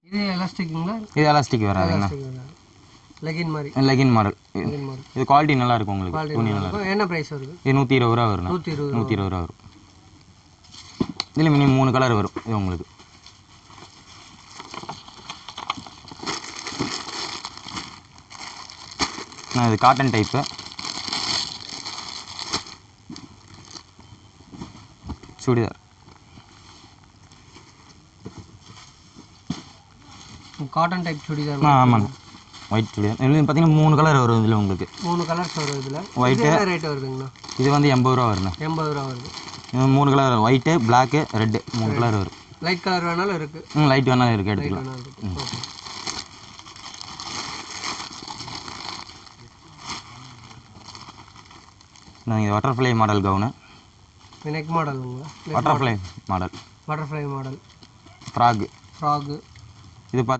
இது எலாஸ்டிக்குங்களா? இது elastic வராதுங்கண்ணா. Legging மாதிரி. Legging model. இது குவாலிட்டி நல்லா இருக்கும் உங்களுக்கு. துணி நல்லா இருக்கும். என்ன ப்ரைஸ் வருது? இது 120 ரூபா வரும். 120 ரூபா வரும். இதில் மினிமம் 3 கலர் வரும் இது உங்களுக்கு. இது cotton type. Churidar. Cotton type churidar. ஆமாங்க. ஒயிட் சுடிதார். இதில் பார்த்தீங்கன்னா 3 கலர் வரும் இதில் உங்களுக்கு. 3 கலர்ஸ் வரும் இதில். ஒயிட்டு ரேட் வருதுங்கண்ணா? இது வந்து 80 ரூபா வருண்ணா. 80 ரூபா வருது. இது 3 கலர் வரும். ஒயிட்டு, பிளாக்கு, ரெட்டு 3 கலர் வரும். லைட் கலர் வேணாலும் இருக்குது. லைட் வேணாலும் இருக்குது, எடுத்துக்கலாம். நாங்கள் பட்டர்ஃப்ளை மாடல் கவுனு. நெக் மாடலுங்களா? Butterfly model. Butterfly model. Frock. Frock. இது பார்த்து